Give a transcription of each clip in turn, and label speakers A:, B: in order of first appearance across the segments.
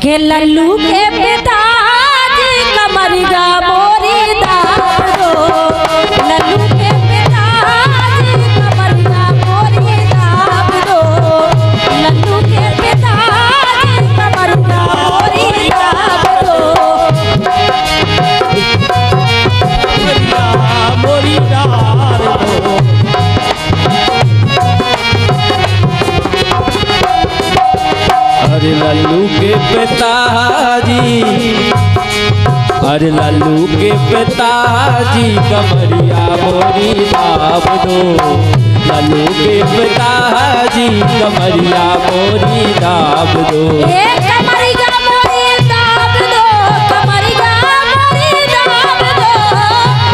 A: के लल्लू के पिताजी कमरिया मोरी दाब दो, लल्लू के पिताजी कमरिया मोरी दाब दो, लल्लू के पिताजी कमरिया मोरी दाब दो,
B: कमरिया मोरी दाब दो। अरे लल्लू के पिताजी, अरे लल्लू के पिताजी कमरिया मोरी दाब दो, लल्लू के पिताजी कमरिया मोरी दाब दो।
A: कमरिया मोरी दाब दो, कमरिया मोरी दाब दो,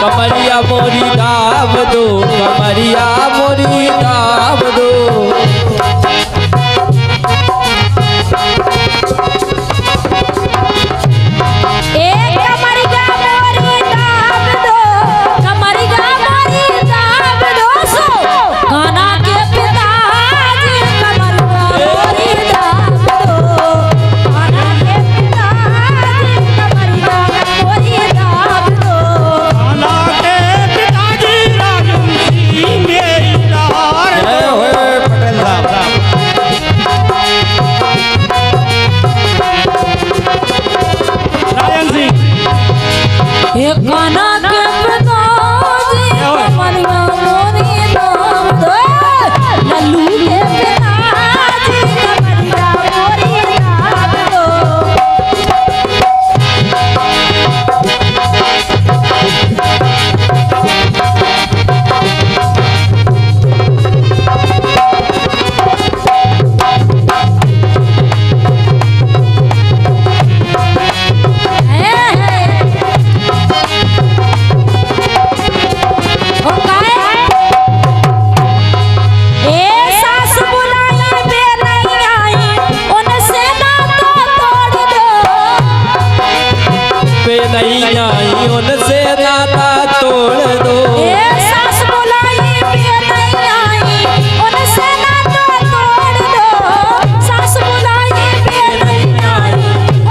B: कमरिया मोरी दाब दो, कमरिया मोरी दाब दो। उनसे नाता तोड़ दो,
A: सास बुलाई नहीं आई, उनसे नाता तोड़ दो, सास बुलाई नहीं आई,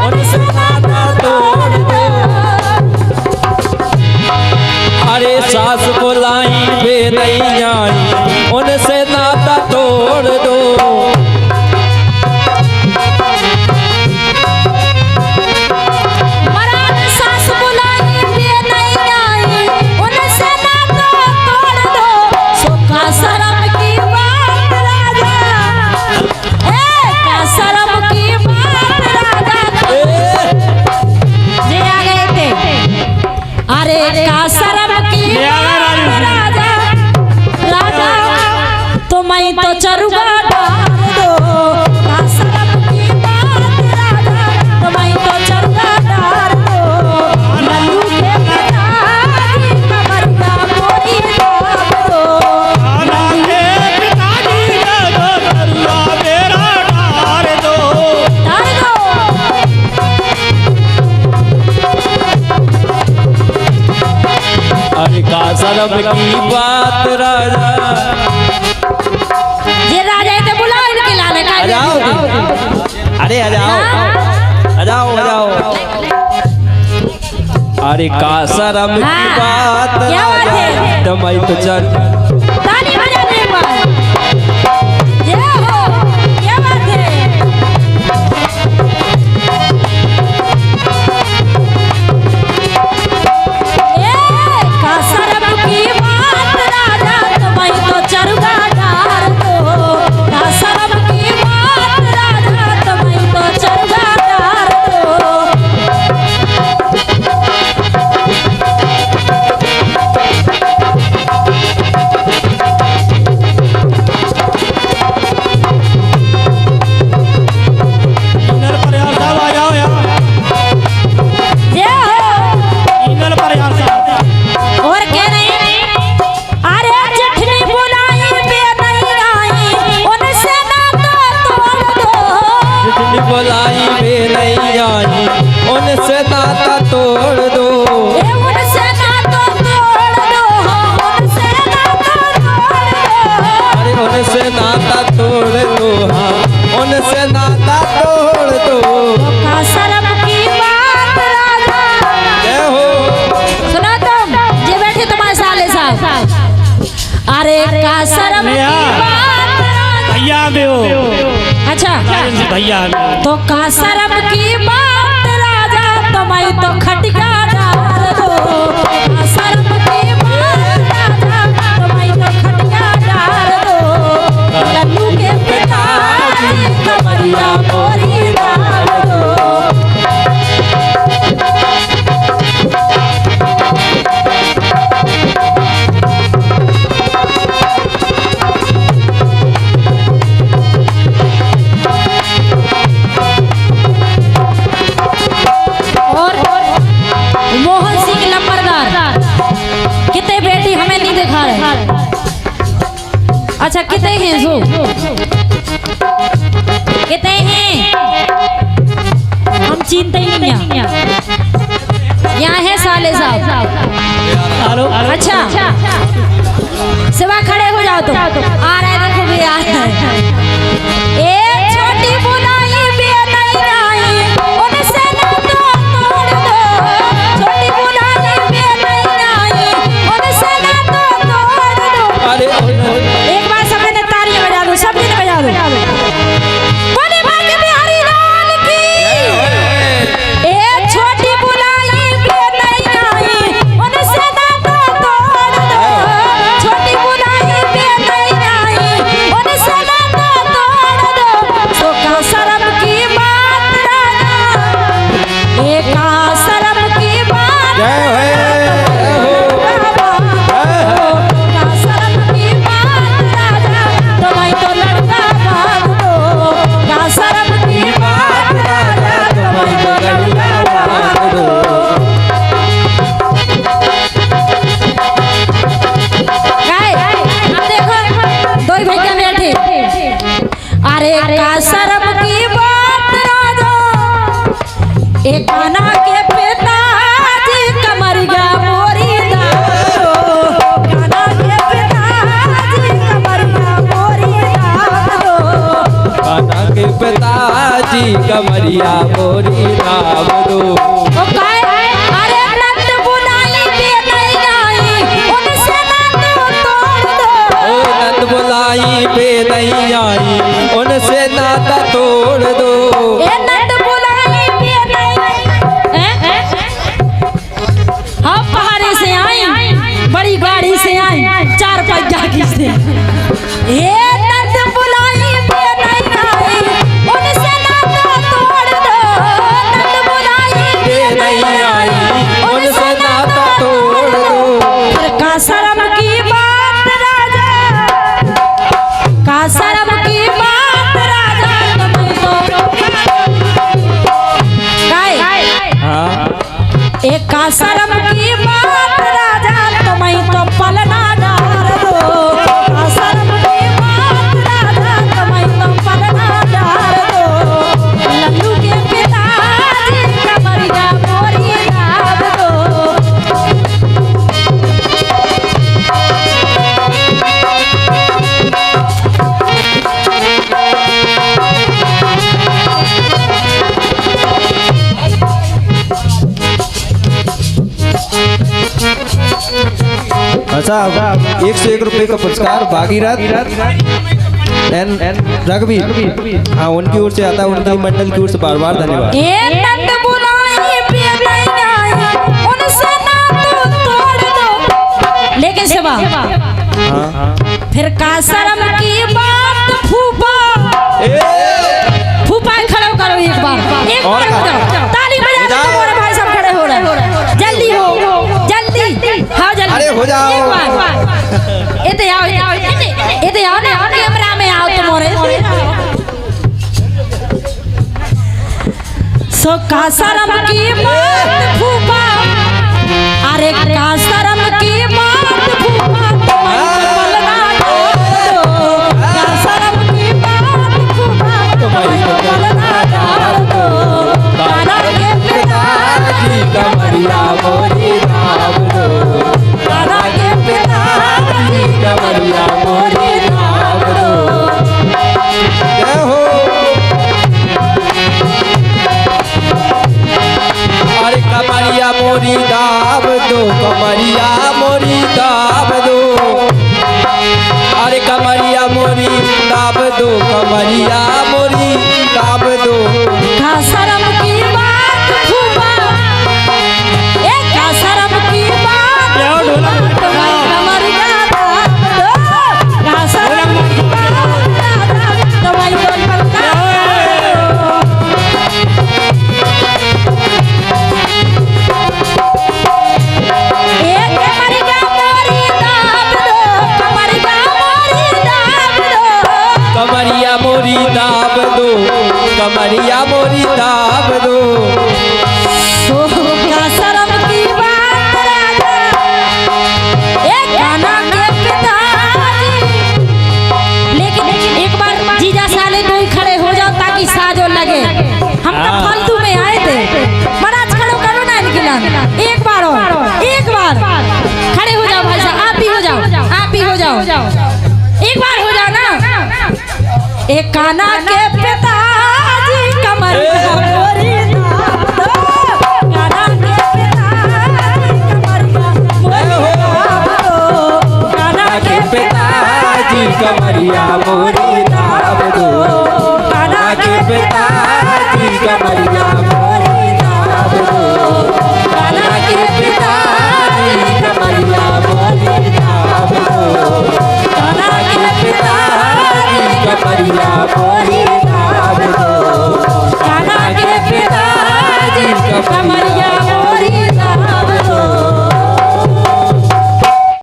A: उनसे नाता तोड़ दो।
B: अरे सास बुलाई बे नहीं आई, उनसे नाता तोड़ दो।
A: तो चरुगा डाल दो, शर्म की बात राजा, तुम्हें तो चरुगा डाल दो, लल्लू के पिताजी कमरिया मोरी दाब दो, लल्लू के पिताजी कमरिया मेरा डाल दो, डाल दो।
B: अरे का शर्म की बात राजा, अरे आ जाओ, आ जाओ, आ जाओ। अरे का शर्म की बात राजा, तुम्हें तो चल
A: ताली बजाने पर ये हो, क्या बात है। का शर्म की बात राजा, तुम्हें तो चरुगा डाल दो, का शर्म की बात राजा, तुम्हें तो चरुगा डाल दो।
B: बुलाई बे नहीं आई, उनसे नाता तोड़ दो,
A: उनसे नाता तोड़ दो, उनसे नाता तोड़ दो,
B: अरे उनसे नाता तोड़ दो, हाँ उनसे नाता तोड़ दो।
C: पे हो
A: अच्छा
C: भैया
A: तो का शर्म की बात राजा तुम्हें तो खटिया डाल दो का शर्म की बात राजा तुम्हें तो खटिया डाल दो लल्लू के पिताजी कमरिया मोरी डाल दो मोहन सिंह लंबरदार कितने बेटी हमें नहीं दिखा रहे अच्छा कितने हैं जो कितने हैं हम चिंता ही नहीं हैं यहाँ है साले साहब अच्छा सिवा खड़े हो जाओ तुम आ रहे देखो भी आ रहे एक छोटी बुनाई भी नहीं आई उनसे ना तो तोड़ दो छोटी बुनाई भी नहीं आई उनसे ना तो तोड़ दो
B: अरे
A: एक बार सबने ने तालियां बजा दो सबने ने बजा दो बोले भाग्य बिहारी लाल की एक छोटी बुनाई भी नहीं आई उनसे ना तो तोड़ दो छोटी बुनाई भी नहीं आई उनसे ना तो तोड़ दो सो का शर्म की बात राजा एक का शर्म की बात
B: जय हो
A: का शर्म की बात राजा तुम्हें तो लड़का बात दो का शर्म की बात राजा तुम्हें तो लड़का बात दो गाय अब देखो दो ही भैया बैठे अरे का शर्म की बात राजा एक काना के पिताजी कमरिया मोरी दादो काना के पिताजी कमरिया मोरी दादो
B: काना के पिताजी कमरिया मोरी नाम दो
A: ओ काय अरे नंद बुनाई भी नहीं आई उनसे ना तो तोड़ दो
B: ओ नंद बुलाई पे नहीं आई उनसे नाता तोड़ दो
A: ए नंद बुलाई भी नहीं हैं हम पहाड़े से आई बड़ी गाड़ी से आई चार पहिया की से ए नंद बुलाई भी नहीं आई उनसे ना तो तोड़ दो नंद बुलाई भी नहीं आई
B: उनसे नाता तोड़ दो
A: फिर का शर्म की बात राजा का शर्म की बात राजा तुम्हें तो गाय
B: हाँ
A: एक का शर्म की बात राजा तुम्हें तो पलना डाल दो का शर्म की बात राजा तुम्हें तो पलना डाल दो लल्लू के पिताजी कमरिया मोरी डाल दो
B: अच्छा 101 रुपए का पुरस्कार भागीरथ एन रघुवीर हाँ उनकी ओर से आता है उनकी मंडल की ओर से बार बार धन्यवाद
A: ए नंद बुलाई भी नहीं आई उनसे ना तो तोड़ दो लेकिन सेवा
B: हाँ
A: फिर का शर्म की बात फूफा फूफा खड़े करो एक बार हो जाओ ताली बजा दो तुम्हारे भाई सब खड़े हो रहे जल्दी हो जल्दी हाँ जल्दी
B: अरे हो जाओ।
A: एक बार इधर आओ ना कैमरा में आओ तुम्हारे सो का शर्म की बात फूफा अरे का शर्म की बात फूफा तुम्हें पलना डाल दो का शर्म की बात फूफा तुम्हें पलना डाल दो काना के पिताजी
B: कमरिया मोरी नाम दो
A: काना के पिताजी
B: कमरिया मोरी नाम दो जय हो अरे कमरिया मोरी नाम दो कमरिया मैया मोरी